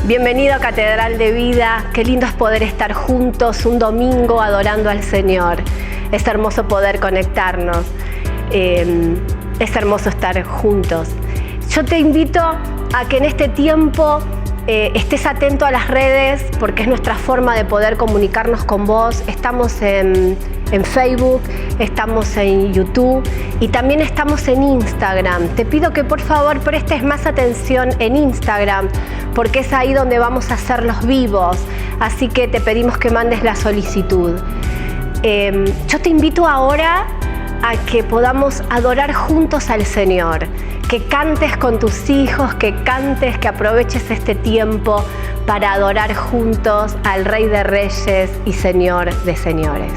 Bienvenido a Catedral de Vida. Qué lindo es poder estar juntos un domingo adorando al Señor. Es hermoso poder conectarnos. Es hermoso estar juntos. Yo te invito a que en este tiempo estés atento a las redes, porque es nuestra forma de poder comunicarnos con vos. Estamos en Facebook, estamos en YouTube y también estamos en Instagram. Te pido que por favor prestes más atención en Instagram, porque es ahí donde vamos a hacer los vivos, así que te pedimos que mandes la solicitud. Yo te invito ahora a que podamos adorar juntos al Señor, que cantes con tus hijos, que cantes, que aproveches este tiempo para adorar juntos al Rey de Reyes y Señor de Señores.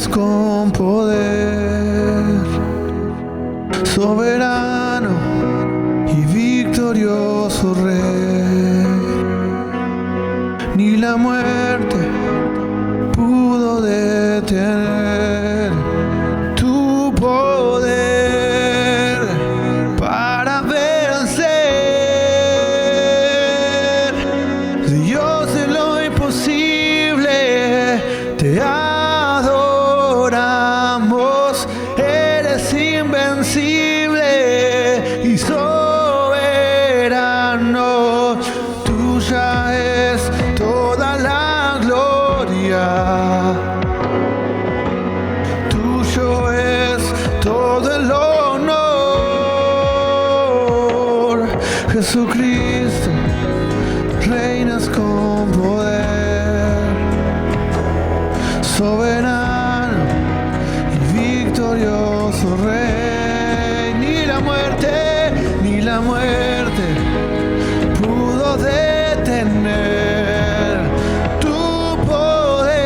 reinas con poder, soberano y victorioso Rey. Ni la muerte pudo detener tu poder para vencer. Dios de lo imposible, te adoramos. Eres invencible y soberano. Tuya es toda la gloria, tuyo es todo el honor. Jesucristo, reinas con poder, soberano y victorioso Rey. Ni la muerte pudo detener tu poder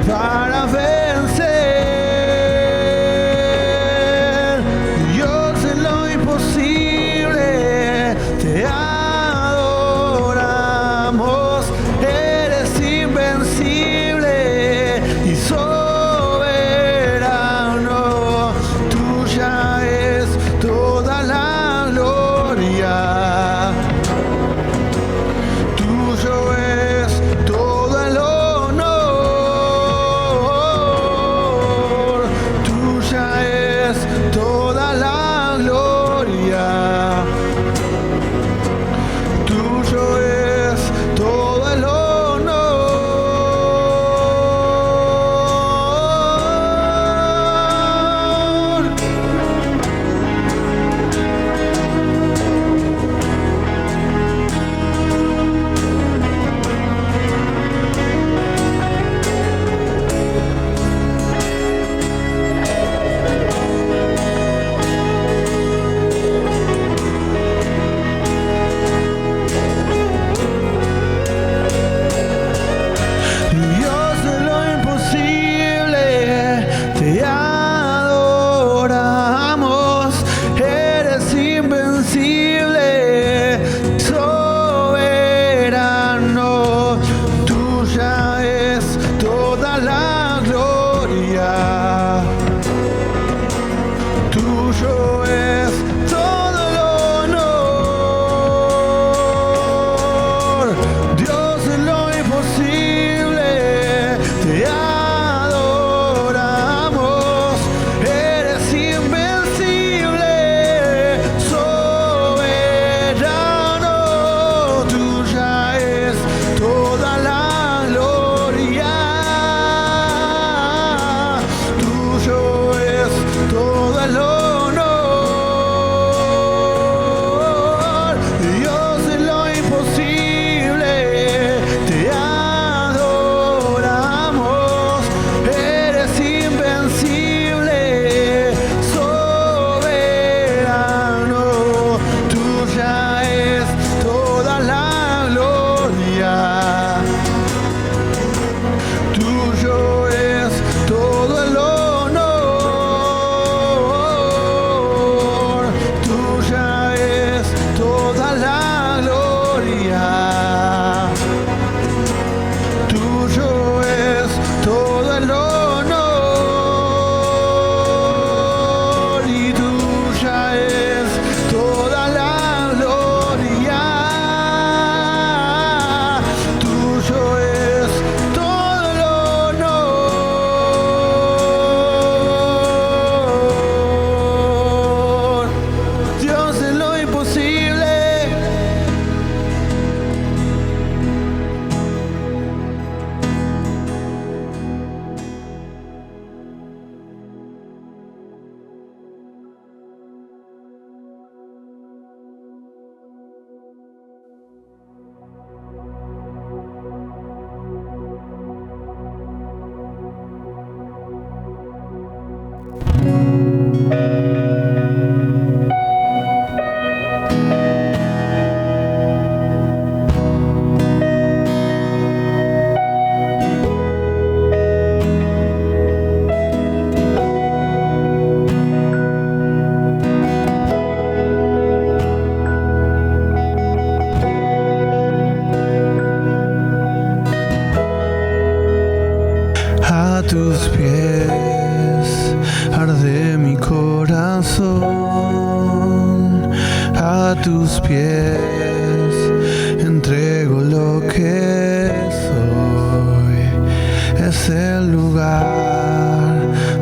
para vencer. Dios de lo imposible, te adoramos. Eres invencible pies entrego lo que soy. Es el lugar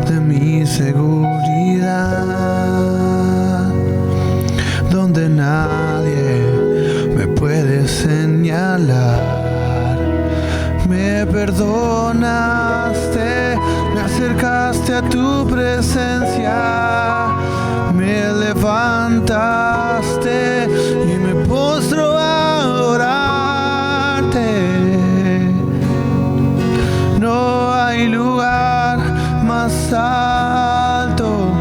de mi seguridad, donde nadie me puede señalar. Me perdonaste, me acercaste a tu presencia, me levantaste y me postro a adorarte. No hay lugar más alto,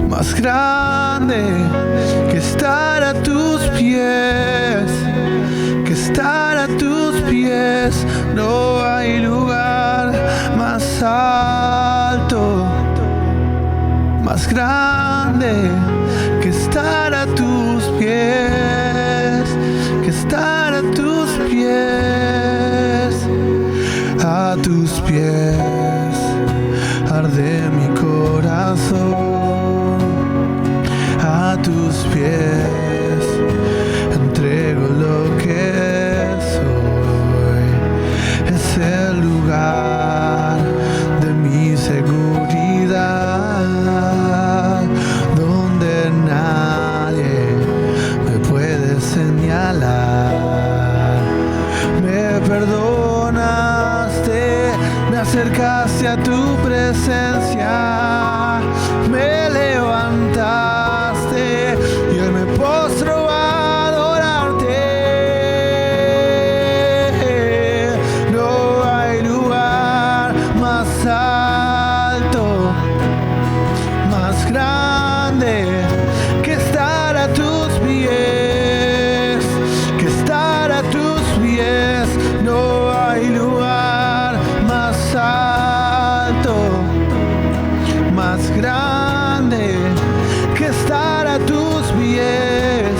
más grande que estar a tus pies, que estar a tus pies. No hay lugar más alto, más grande que estar a tus pies, que estar a tus pies. A tus pies arde mi corazón, a tus pies entrego lo que soy. Es el lugar de mi seguridad, donde nadie me puede señalar. Me perdonaste, me acercaste a tu presencia, me levantaste y hoy me postro a adorarte. No hay lugar más alto, más grande que estar a tus pies, que estar a tus pies. No hay lugar más alto, más grande que estar a tus pies,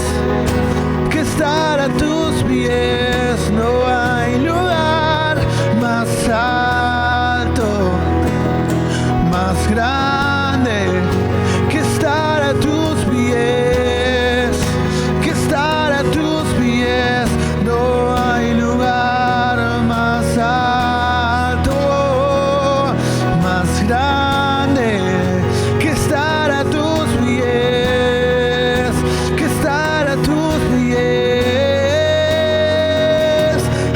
que estar a tus pies. No hay lugar más alto, más grande que estar a tus pies, que estar a tus pies. No hay lugar más alto, más grande que estar a tus pies, que estar a tus pies.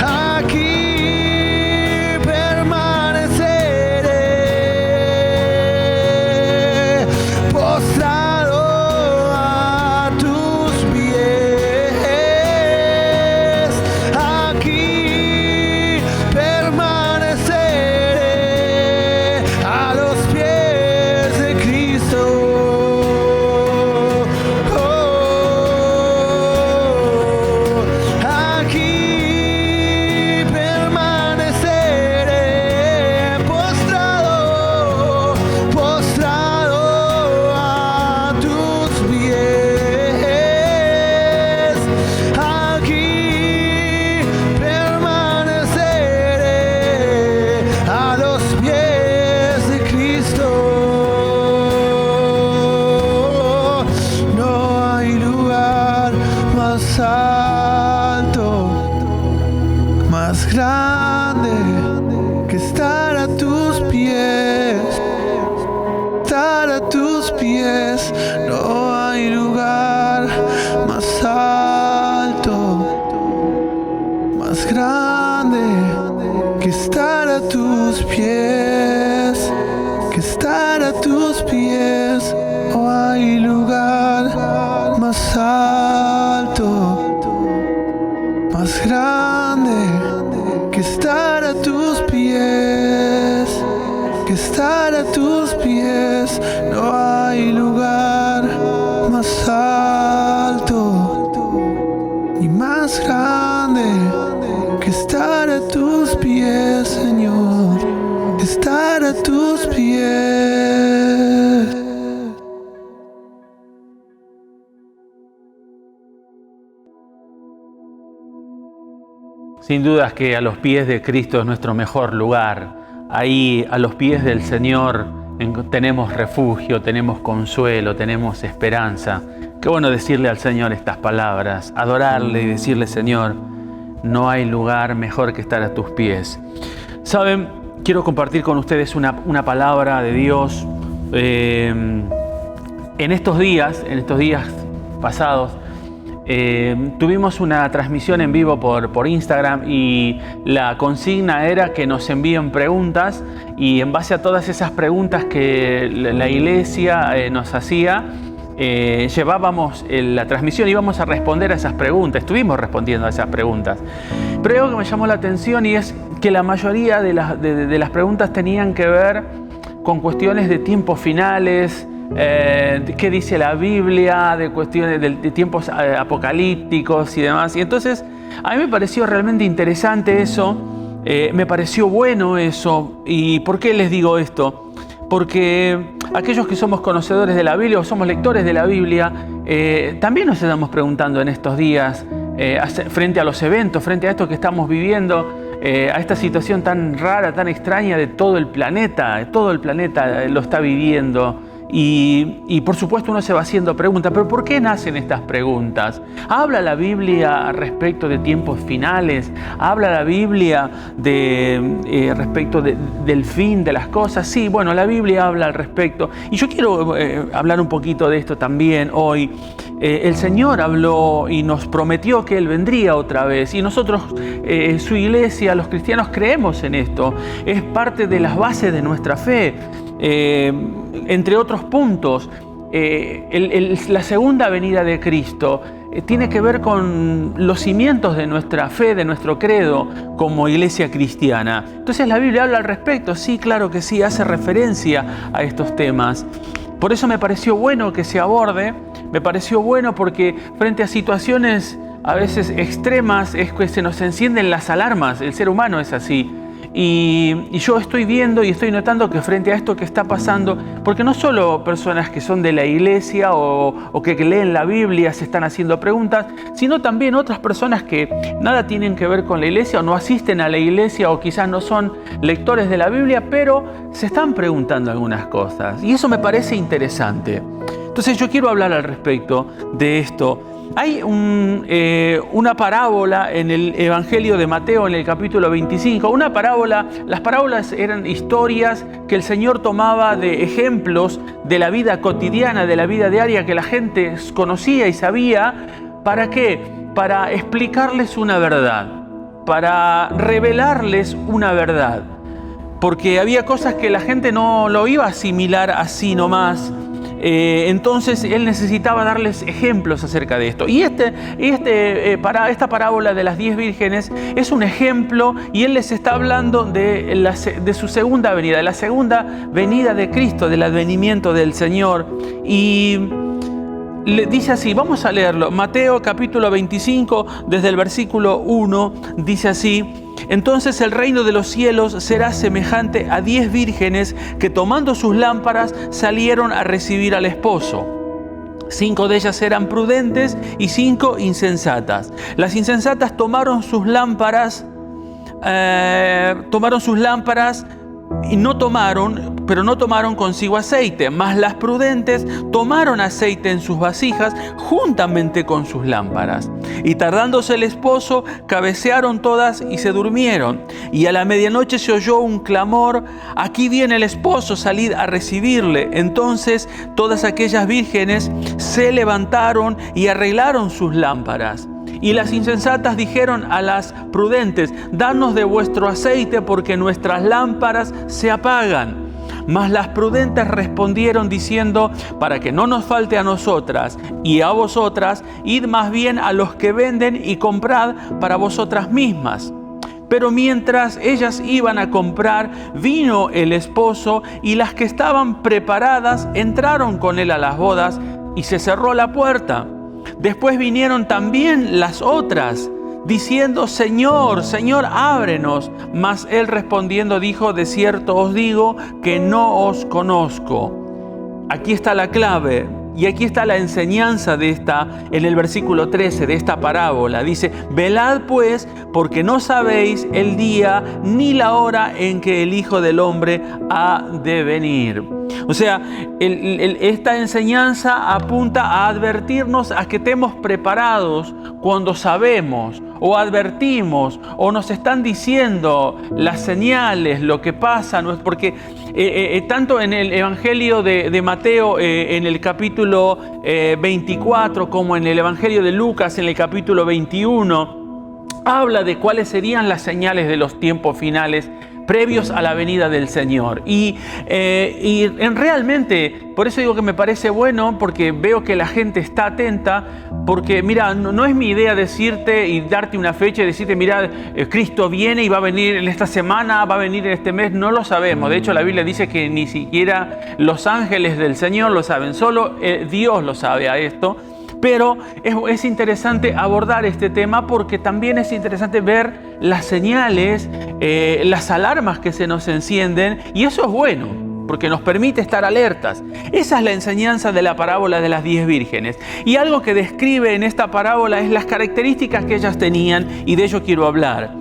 Aquí permaneceré, postrado a tus pies. Aquí permaneceré a los pies de Cristo. Aquí permaneceré, postrado, postrado a tus pies. Aquí permaneceré a los pies de Cristo. No hay lugar más alto, más grande que estar a tus pies, estar a tus pies. No hay lugar más alto, más grande que estar a tus pies, que estar a tus pies. No hay lugar más alto, más grande que estar a tus pies, que estar a tus pies. No hay lugar más alto y más grande que estar a tus pies, Señor, estar a tus pies. Sin dudas que a los pies de Cristo es nuestro mejor lugar. Ahí, a los pies del Señor, tenemos refugio, tenemos consuelo, tenemos esperanza. Qué bueno decirle al Señor estas palabras, adorarle y decirle: Señor, no hay lugar mejor que estar a tus pies. ¿Saben? Quiero compartir con ustedes una palabra de Dios. En estos días pasados, tuvimos una transmisión en vivo por Instagram, y la consigna era que nos envíen preguntas, y en base a todas esas preguntas que la iglesia nos hacía, llevábamos la transmisión y íbamos a responder a esas preguntas. Estuvimos respondiendo a esas preguntas, pero algo que me llamó la atención, y es que la mayoría de las preguntas tenían que ver con cuestiones de tiempos finales, qué dice la Biblia, de cuestiones de tiempos apocalípticos y demás. Y entonces a mí me pareció realmente interesante eso, me pareció bueno eso. ¿Y por qué les digo esto? Porque aquellos que somos conocedores de la Biblia o somos lectores de la Biblia, también nos estamos preguntando en estos días, frente a los eventos, frente a esto que estamos viviendo, a esta situación tan rara, tan extraña de todo el planeta lo está viviendo. Y por supuesto uno se va haciendo preguntas, pero ¿por qué nacen estas preguntas? ¿Habla la Biblia respecto de tiempos finales? ¿Habla la Biblia respecto del fin de las cosas? Sí, bueno, la Biblia habla al respecto. Y yo quiero hablar un poquito de esto también hoy. El Señor habló y nos prometió que Él vendría otra vez. Y nosotros, su iglesia, los cristianos, creemos en esto. Es parte de las bases de nuestra fe. Entre otros puntos, la segunda venida de Cristo tiene que ver con los cimientos de nuestra fe, de nuestro credo como iglesia cristiana. Entonces la Biblia habla al respecto, sí, claro que sí, hace referencia a estos temas. Por eso me pareció bueno que se aborde, me pareció bueno porque frente a situaciones a veces extremas es que se nos encienden las alarmas, el ser humano es así. Y yo estoy viendo y estoy notando que frente a esto que está pasando, porque no solo personas que son de la iglesia o que leen la Biblia se están haciendo preguntas, sino también otras personas que nada tienen que ver con la iglesia o no asisten a la iglesia o quizás no son lectores de la Biblia, pero se están preguntando algunas cosas. Y eso me parece interesante. Entonces yo quiero hablar al respecto de esto. Hay una parábola en el Evangelio de Mateo, en el capítulo 25. Una parábola, las parábolas eran historias que el Señor tomaba de ejemplos de la vida cotidiana, de la vida diaria que la gente conocía y sabía. ¿Para qué? Para explicarles una verdad, para revelarles una verdad. Porque había cosas que la gente no lo iba a asimilar así nomás. Entonces él necesitaba darles ejemplos acerca de esto. Y esta parábola de las 10 vírgenes es un ejemplo, y él les está hablando de su segunda venida, de la segunda venida de Cristo, del advenimiento del Señor. Y le dice así, vamos a leerlo. Mateo capítulo 25, desde el versículo 1, dice así: entonces el reino de los cielos será semejante a 10 vírgenes que, tomando sus lámparas, salieron a recibir al esposo. 5 de ellas eran prudentes y 5 insensatas. Las insensatas tomaron sus lámparas y no tomaron consigo aceite, mas las prudentes tomaron aceite en sus vasijas juntamente con sus lámparas. Y tardándose el esposo, cabecearon todas y se durmieron. Y a la medianoche se oyó un clamor: aquí viene el esposo, salid a recibirle. Entonces todas aquellas vírgenes se levantaron y arreglaron sus lámparas. Y las insensatas dijeron a las prudentes: danos de vuestro aceite, porque nuestras lámparas se apagan. Mas las prudentes respondieron diciendo: para que no nos falte a nosotras y a vosotras, id más bien a los que venden y comprad para vosotras mismas. Pero mientras ellas iban a comprar, vino el esposo, y las que estaban preparadas entraron con él a las bodas, y se cerró la puerta. Después vinieron también las otras, diciendo: Señor, Señor, ábrenos. Mas él respondiendo dijo: de cierto os digo que no os conozco. Aquí está la clave, y aquí está la enseñanza en el versículo 13 de esta parábola. Dice: velad pues, porque no sabéis el día ni la hora en que el Hijo del Hombre ha de venir. O sea, esta enseñanza apunta a advertirnos a que estemos preparados cuando sabemos o advertimos o nos están diciendo las señales, lo que pasa, porque tanto en el Evangelio de Mateo en el capítulo 24 como en el Evangelio de Lucas en el capítulo 21 habla de cuáles serían las señales de los tiempos finales previos a la venida del Señor. Y realmente, por eso digo que me parece bueno, porque veo que la gente está atenta, porque mira, no es mi idea decirte y darte una fecha y decirte, mira, Cristo viene y va a venir en esta semana, va a venir en este mes, no lo sabemos. De hecho, la Biblia dice que ni siquiera los ángeles del Señor lo saben, solo Dios lo sabe a esto. Pero es interesante abordar este tema porque también es interesante ver las señales, las alarmas que se nos encienden, y eso es bueno porque nos permite estar alertas. Esa es la enseñanza de la parábola de las 10 vírgenes. Y algo que describe en esta parábola es las características que ellas tenían, y de ello quiero hablar.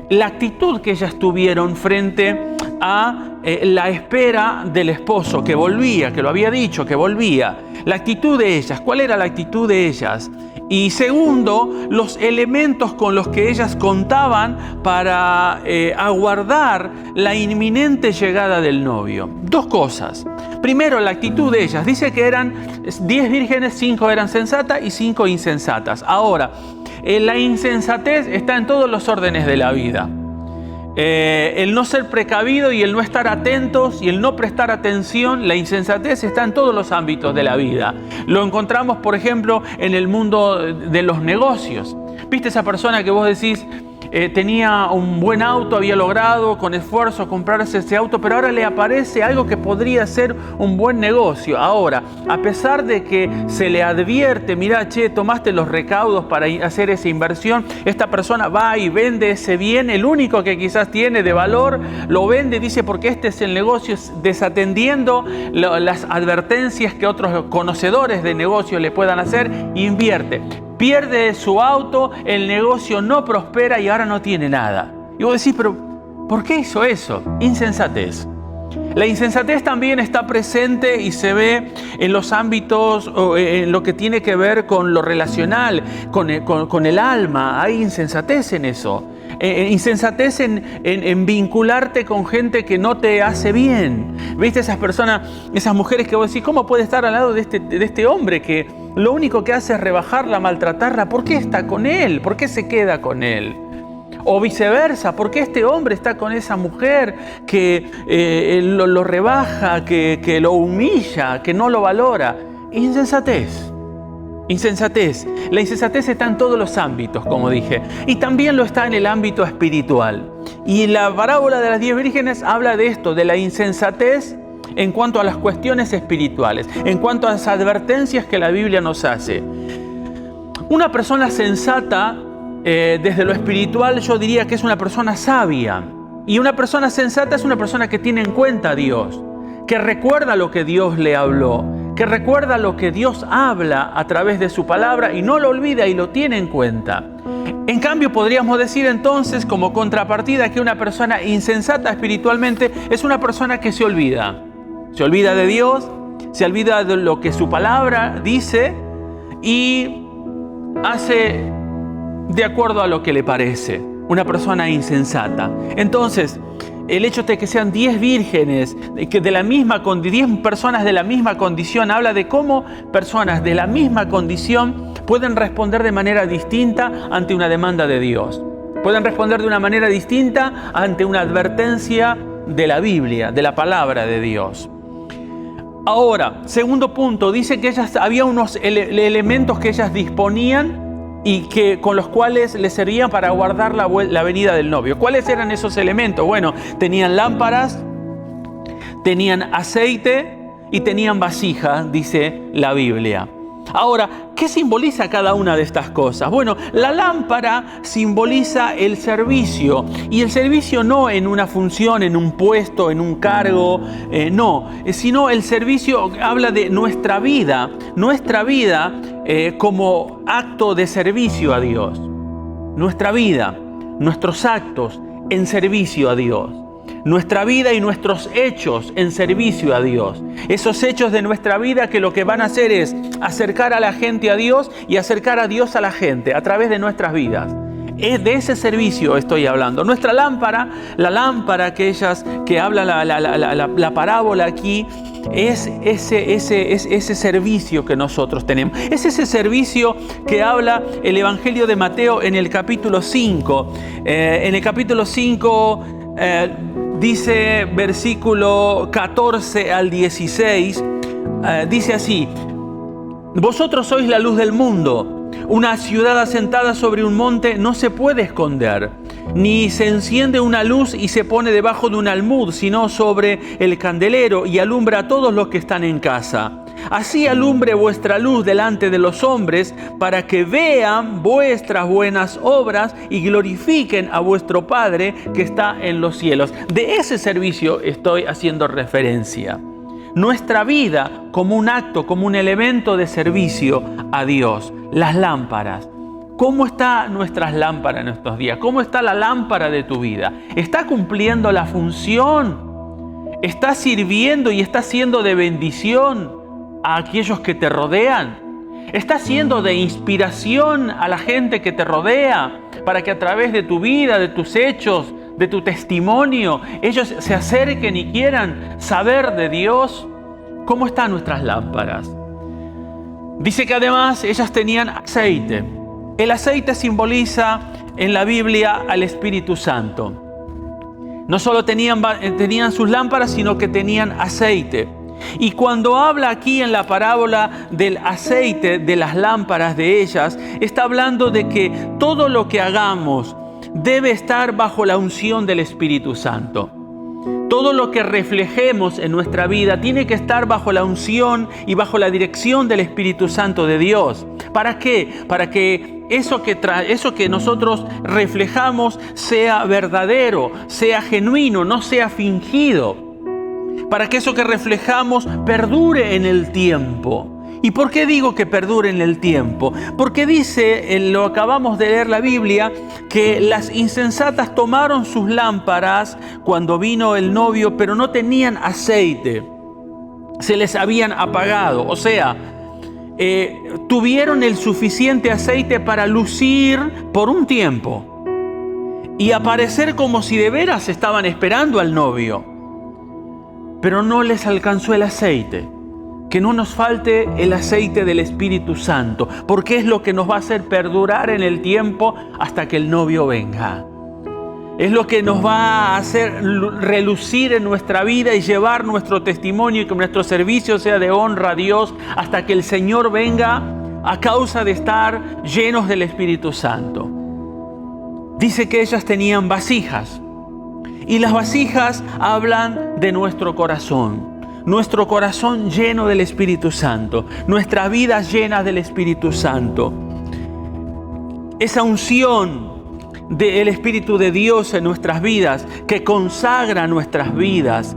La actitud que ellas tuvieron frente a la espera del esposo que volvía, que lo había dicho, que volvía. La actitud de ellas, ¿cuál era la actitud de ellas? Y segundo, los elementos con los que ellas contaban para aguardar la inminente llegada del novio. Dos cosas. Primero, la actitud de ellas. Dice que eran 10 vírgenes, 5 eran sensatas y 5 insensatas. Ahora, la insensatez está en todos los órdenes de la vida. El no ser precavido y el no estar atentos y el no prestar atención, la insensatez está en todos los ámbitos de la vida. Lo encontramos, por ejemplo, en el mundo de los negocios. ¿Viste esa persona que vos decís, tenía un buen auto, había logrado con esfuerzo comprarse ese auto, pero ahora le aparece algo que podría ser un buen negocio? Ahora, a pesar de que se le advierte, mira, tomaste los recaudos para hacer esa inversión, esta persona va y vende ese bien, el único que quizás tiene de valor, lo vende, dice, porque este es el negocio, desatendiendo las advertencias que otros conocedores de negocios le puedan hacer, invierte. Pierde su auto, el negocio no prospera y ahora no tiene nada. Y vos decís, pero ¿por qué hizo eso? Insensatez. La insensatez también está presente y se ve en los ámbitos, en lo que tiene que ver con lo relacional, con el alma. Hay insensatez en eso. Insensatez en vincularte con gente que no te hace bien. ¿Viste esas personas, esas mujeres que vos decís, ¿cómo puede estar al lado de este hombre que lo único que hace es rebajarla, maltratarla? ¿Por qué está con él? ¿Por qué se queda con él? O viceversa, ¿por qué este hombre está con esa mujer que lo rebaja, que lo humilla, que no lo valora? Insensatez. Insensatez. La insensatez está en todos los ámbitos, como dije, y también lo está en el ámbito espiritual. Y la parábola de las 10 vírgenes habla de esto, de la insensatez en cuanto a las cuestiones espirituales, en cuanto a las advertencias que la Biblia nos hace. Una persona sensata, desde lo espiritual, yo diría que es una persona sabia. Y una persona sensata es una persona que tiene en cuenta a Dios, que recuerda lo que Dios le habló, que recuerda lo que Dios habla a través de su palabra y no lo olvida y lo tiene en cuenta. En cambio, podríamos decir entonces, como contrapartida, que una persona insensata espiritualmente es una persona que se olvida. Se olvida de Dios, se olvida de lo que su palabra dice y hace de acuerdo a lo que le parece. Una persona insensata. Entonces, el hecho de que sean 10 vírgenes, que de la misma 10 personas de la misma condición, habla de cómo personas de la misma condición pueden responder de manera distinta ante una demanda de Dios. Pueden responder de una manera distinta ante una advertencia de la Biblia, de la palabra de Dios. Ahora, segundo punto, dice que había unos elementos que ellas disponían y con los cuales les servían para aguardar la venida del novio. ¿Cuáles eran esos elementos? Bueno, tenían lámparas, tenían aceite y tenían vasijas, dice la Biblia. Ahora, ¿qué simboliza cada una de estas cosas? Bueno, la lámpara simboliza el servicio, y el servicio no en una función, en un puesto, en un cargo, no, sino el servicio habla de nuestra vida como acto de servicio a Dios. Nuestra vida, nuestros actos en servicio a Dios. nuestra vida y nuestros hechos en servicio a Dios. Esos hechos de nuestra vida que lo que van a hacer es acercar a la gente a Dios y acercar a Dios a la gente a través de nuestras vidas. De ese servicio estoy hablando. Nuestra lámpara, la lámpara que habla la parábola aquí, es ese servicio que nosotros tenemos. Es ese servicio que habla el Evangelio de Mateo en el capítulo 5. En el capítulo 5 dice versículo 14 al 16, dice así: vosotros sois la luz del mundo. Una ciudad asentada sobre un monte no se puede esconder, ni se enciende una luz y se pone debajo de un almud, sino sobre el candelero y alumbra a todos los que están en casa. Así alumbre vuestra luz delante de los hombres, para que vean vuestras buenas obras y glorifiquen a vuestro Padre que está en los cielos. De ese servicio estoy haciendo referencia. Nuestra vida como un acto, como un elemento de servicio a Dios. Las lámparas. ¿Cómo están nuestras lámparas en estos días? ¿Cómo está la lámpara de tu vida? ¿Está cumpliendo la función? ¿Está sirviendo y está siendo de bendición a aquellos que te rodean? ¿Está siendo de inspiración a la gente que te rodea para que a través de tu vida, de tus hechos, de tu testimonio, ellos se acerquen y quieran saber de Dios? ¿Cómo están nuestras lámparas? Dice que además ellas tenían aceite. El aceite simboliza en la Biblia al Espíritu Santo. No solo tenían sus lámparas, sino que tenían aceite. Y cuando habla aquí en la parábola del aceite de las lámparas de ellas, está hablando de que todo lo que hagamos debe estar bajo la unción del Espíritu Santo. Todo lo que reflejemos en nuestra vida tiene que estar bajo la unción y bajo la dirección del Espíritu Santo de Dios. ¿Para qué? Para que eso que nosotros reflejamos sea verdadero, sea genuino, no sea fingido. Para que eso que reflejamos perdure en el tiempo. ¿Y por qué digo que perdure en el tiempo? Porque dice, lo acabamos de leer la Biblia, que las insensatas tomaron sus lámparas cuando vino el novio, pero no tenían aceite. Se les habían apagado. O sea, tuvieron el suficiente aceite para lucir por un tiempo y aparecer como si de veras estaban esperando al novio. Pero no les alcanzó el aceite. Que no nos falte el aceite del Espíritu Santo, porque es lo que nos va a hacer perdurar en el tiempo hasta que el novio venga. Es lo que nos va a hacer relucir en nuestra vida y llevar nuestro testimonio y que nuestro servicio sea de honra a Dios hasta que el Señor venga a causa de estar llenos del Espíritu Santo. Dice que ellas tenían vasijas y las vasijas hablan de nuestro corazón. Nuestro corazón lleno del Espíritu Santo, nuestras vidas llenas del Espíritu Santo. Esa unción del Espíritu de Dios en nuestras vidas, que consagra nuestras vidas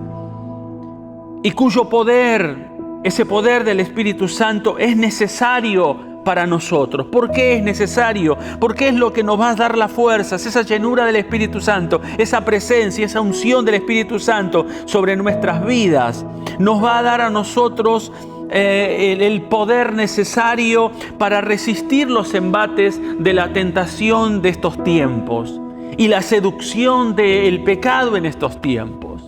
y cuyo poder, ese poder del Espíritu Santo es necesario para nosotros. ¿Por qué es necesario? Porque es lo que nos va a dar las fuerzas, esa llenura del Espíritu Santo, esa presencia, esa unción del Espíritu Santo sobre nuestras vidas. Nos va a dar a nosotros el poder necesario para resistir los embates de la tentación de estos tiempos y la seducción del pecado en estos tiempos.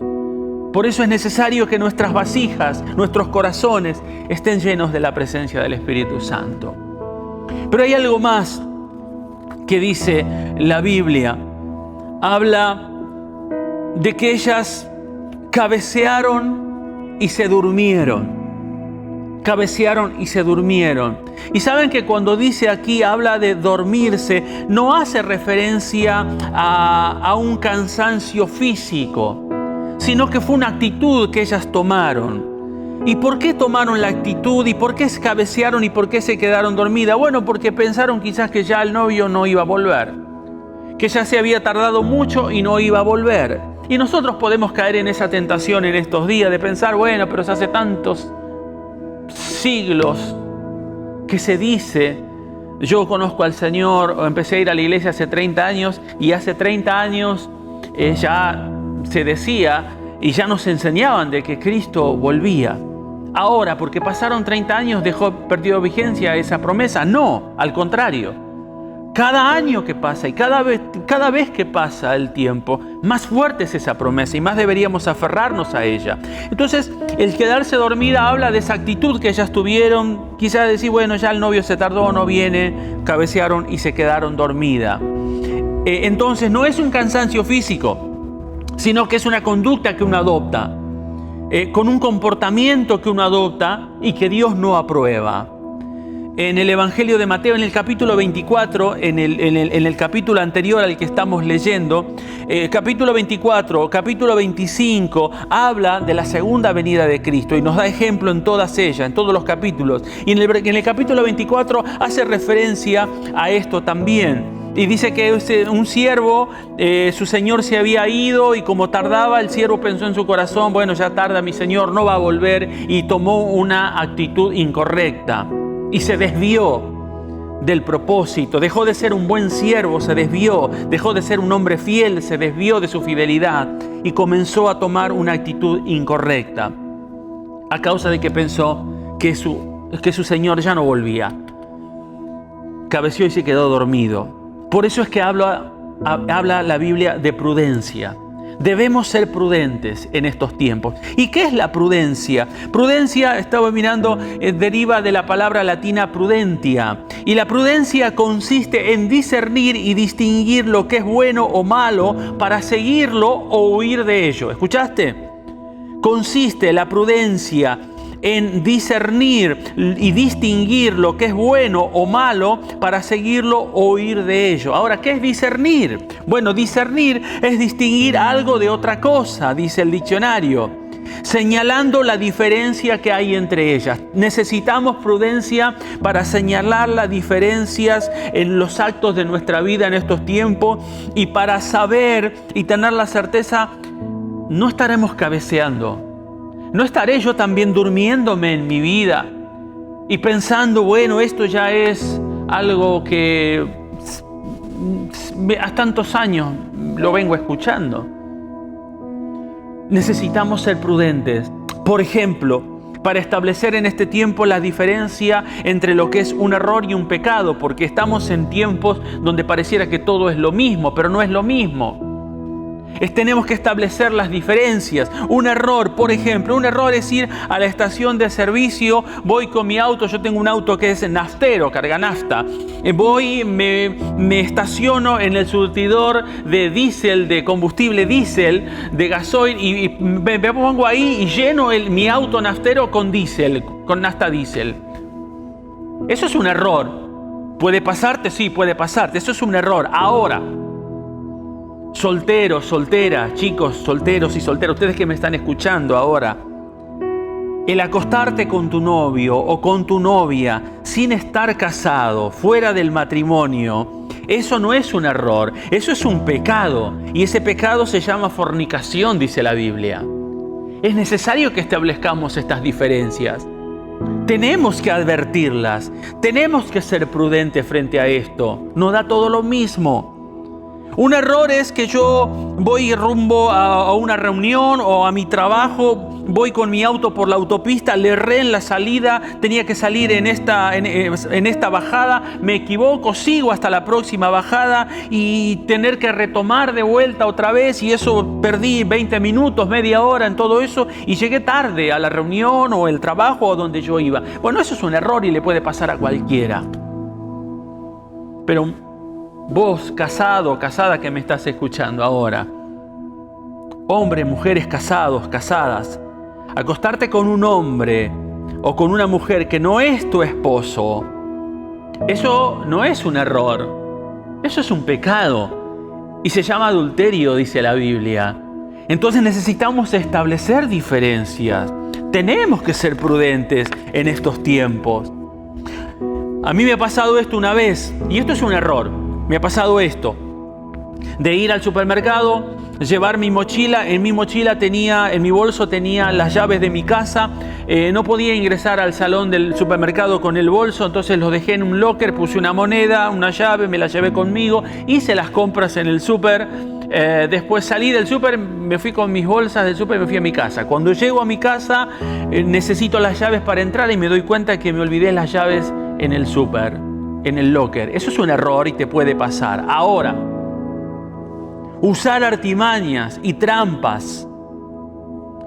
Por eso es necesario que nuestras vasijas, nuestros corazones estén llenos de la presencia del Espíritu Santo. Pero hay algo más que dice la Biblia. Habla de que ellas cabecearon y se durmieron. Cabecearon y se durmieron. Y saben que cuando dice aquí, habla de dormirse, no hace referencia a un cansancio físico, sino que fue una actitud que ellas tomaron. ¿Y por qué tomaron la actitud? ¿Y por qué cabecearon? ¿Y por qué se quedaron dormidas? Bueno, porque pensaron quizás que ya el novio no iba a volver, que ya se había tardado mucho y no iba a volver. Y nosotros podemos caer en esa tentación en estos días de pensar, bueno, pero se hace tantos siglos que se dice, yo conozco al Señor, o empecé a ir a la iglesia hace 30 años, y hace 30 años ya se decía y ya nos enseñaban de que Cristo volvía. Ahora, porque pasaron 30 años, perdió vigencia esa promesa. No, al contrario. Cada año que pasa y cada vez que pasa el tiempo, más fuerte es esa promesa y más deberíamos aferrarnos a ella. Entonces, el quedarse dormida habla de esa actitud que ellas tuvieron. Quizás decir, bueno, ya el novio se tardó, no viene, cabecearon y se quedaron dormidas. Entonces, no es un cansancio físico, sino que es una conducta que uno adopta, con un comportamiento que uno adopta y que Dios no aprueba. En el Evangelio de Mateo, en el capítulo 24, en el capítulo anterior al que estamos leyendo, capítulo 24, capítulo 25, habla de la segunda venida de Cristo y nos da ejemplo en todas ellas, en todos los capítulos. Y en el capítulo 24 hace referencia a esto también. Y dice que un siervo, su señor se había ido y como tardaba, el siervo pensó en su corazón, bueno, ya tarda mi señor, no va a volver, y tomó una actitud incorrecta. Y se desvió del propósito, dejó de ser un buen siervo, se desvió, dejó de ser un hombre fiel, se desvió de su fidelidad y comenzó a tomar una actitud incorrecta a causa de que pensó que su señor ya no volvía. Cabeció y se quedó dormido. Por eso es que habla la Biblia de prudencia. Debemos ser prudentes en estos tiempos. ¿Y qué es la prudencia? Prudencia, estaba mirando, deriva de la palabra latina prudentia. Y la prudencia consiste en discernir y distinguir lo que es bueno o malo para seguirlo o huir de ello. ¿Escuchaste? Consiste la prudencia en discernir y distinguir lo que es bueno o malo para seguirlo o huir de ello. Ahora, ¿qué es discernir? Bueno, discernir es distinguir algo de otra cosa, dice el diccionario, señalando la diferencia que hay entre ellas. Necesitamos prudencia para señalar las diferencias en los actos de nuestra vida en estos tiempos y para saber y tener la certeza, no estaremos cabeceando. ¿No estaré yo también durmiéndome en mi vida y pensando, bueno, esto ya es algo que a tantos años lo vengo escuchando? Necesitamos ser prudentes. Por ejemplo, para establecer en este tiempo la diferencia entre lo que es un error y un pecado, porque estamos en tiempos donde pareciera que todo es lo mismo, pero no es lo mismo. Tenemos que establecer las diferencias. Un error, por ejemplo, un error es ir a la estación de servicio, voy con mi auto, yo tengo un auto que es naftero, carga nafta, voy, me estaciono en el surtidor de diésel, de combustible diésel, de gasoil, y me pongo ahí y lleno mi auto naftero con diésel, con nafta diésel. Eso es un error. ¿Puede pasarte? Sí, puede pasarte. Eso es un error. Ahora, solteros, solteras, chicos, solteros y solteras, ustedes que me están escuchando ahora, el acostarte con tu novio o con tu novia sin estar casado, fuera del matrimonio, eso no es un error, eso es un pecado. Y ese pecado se llama fornicación, dice la Biblia. Es necesario que establezcamos estas diferencias. Tenemos que advertirlas, tenemos que ser prudentes frente a esto. No da todo lo mismo. Un error es que yo voy rumbo a una reunión o a mi trabajo, voy con mi auto por la autopista, le erré en la salida, tenía que salir en esta bajada, me equivoco, sigo hasta la próxima bajada y tener que retomar de vuelta otra vez, y eso perdí 20 minutos, media hora en todo eso y llegué tarde a la reunión o el trabajo o donde yo iba. Bueno, eso es un error y le puede pasar a cualquiera. Pero vos, casado, casada que me estás escuchando ahora, hombres, mujeres casados, casadas, acostarte con un hombre o con una mujer que no es tu esposo, eso no es un error, eso es un pecado y se llama adulterio, dice la Biblia. Entonces necesitamos establecer diferencias. Tenemos que ser prudentes en estos tiempos. A mí me ha pasado esto una vez y esto es un error. Me ha pasado esto, de ir al supermercado, llevar mi mochila. En mi mochila en mi bolso tenía las llaves de mi casa. No podía ingresar al salón del supermercado con el bolso, entonces lo dejé en un locker, puse una moneda, una llave, me la llevé conmigo, hice las compras en el súper Después salí del súper, me fui con mis bolsas del súper y me fui a mi casa. Cuando llego a mi casa, necesito las llaves para entrar y me doy cuenta que me olvidé las llaves en el súper, en el locker. Eso es un error y te puede pasar. Ahora, usar artimañas y trampas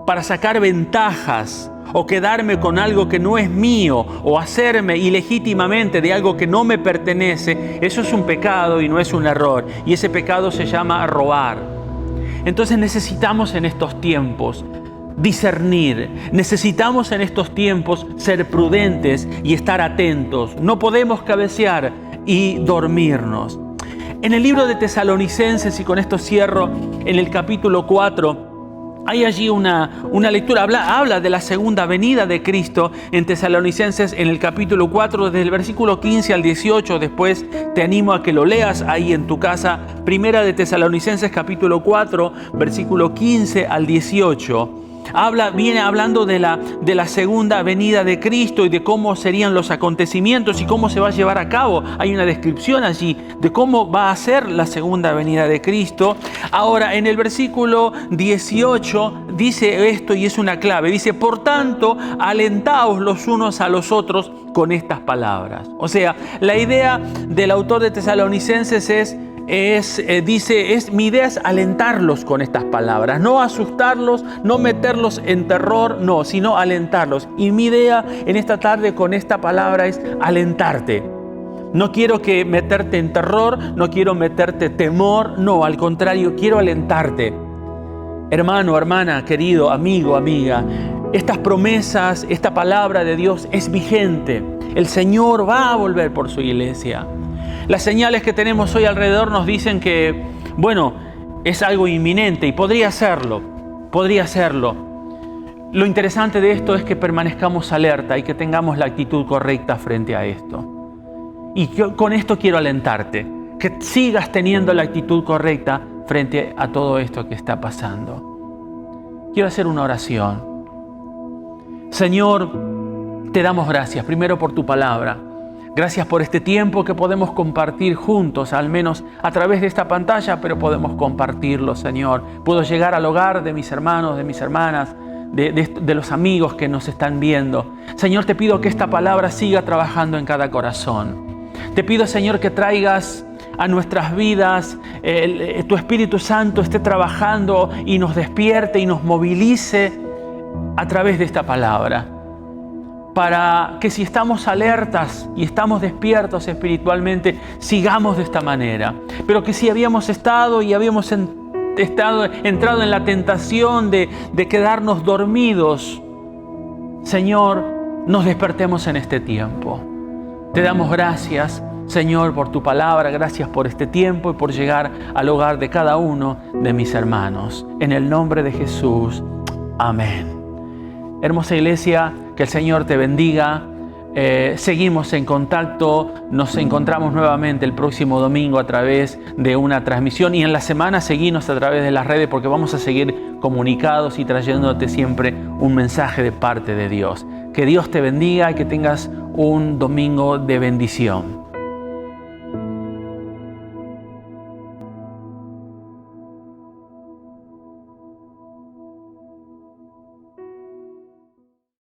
para sacar ventajas o quedarme con algo que no es mío o hacerme ilegítimamente de algo que no me pertenece, eso es un pecado y no es un error. Y ese pecado se llama robar. Entonces necesitamos en estos tiempos discernir. Necesitamos en estos tiempos ser prudentes y estar atentos. No podemos cabecear y dormirnos. En el libro de Tesalonicenses, y con esto cierro, en el capítulo 4, hay allí una lectura, habla de la segunda venida de Cristo en Tesalonicenses en el capítulo 4, desde el versículo 15 al 18. Después te animo a que lo leas ahí en tu casa. Primera de Tesalonicenses capítulo 4, versículo 15 al 18. Viene hablando de la segunda venida de Cristo y de cómo serían los acontecimientos y cómo se va a llevar a cabo. Hay una descripción allí de cómo va a ser la segunda venida de Cristo. Ahora, en el versículo 18 dice esto y es una clave. Dice, por tanto, alentaos los unos a los otros con estas palabras. O sea, la idea del autor de Tesalonicenses mi idea es alentarlos con estas palabras, no asustarlos, no meterlos en terror, no, sino alentarlos. Y mi idea en esta tarde con esta palabra es alentarte. No quiero que meterte en terror, no quiero meterte temor, no, al contrario, quiero alentarte. Hermano, hermana, querido, amigo, amiga, estas promesas, esta palabra de Dios es vigente. El Señor va a volver por su iglesia. Las señales que tenemos hoy alrededor nos dicen que, bueno, es algo inminente y podría serlo. Lo interesante de esto es que permanezcamos alerta y que tengamos la actitud correcta frente a esto. Y con esto quiero alentarte, que sigas teniendo la actitud correcta frente a todo esto que está pasando. Quiero hacer una oración. Señor, te damos gracias, primero por tu palabra. Gracias por este tiempo que podemos compartir juntos, al menos a través de esta pantalla, pero podemos compartirlo, Señor. Puedo llegar al hogar de mis hermanos, de mis hermanas, de los amigos que nos están viendo. Señor, te pido que esta palabra siga trabajando en cada corazón. Te pido, Señor, que traigas a nuestras vidas, tu Espíritu Santo esté trabajando y nos despierte y nos movilice a través de esta palabra. Para que si estamos alertas y estamos despiertos espiritualmente, sigamos de esta manera. Pero que si habíamos estado y habíamos entrado en la tentación de quedarnos dormidos, Señor, nos despertemos en este tiempo. Te damos gracias, Señor, por tu palabra, gracias por este tiempo y por llegar al hogar de cada uno de mis hermanos. En el nombre de Jesús, amén. Hermosa iglesia, que el Señor te bendiga. Seguimos en contacto, nos encontramos nuevamente el próximo domingo a través de una transmisión y en la semana seguinos a través de las redes porque vamos a seguir comunicados y trayéndote siempre un mensaje de parte de Dios. Que Dios te bendiga y que tengas un domingo de bendición.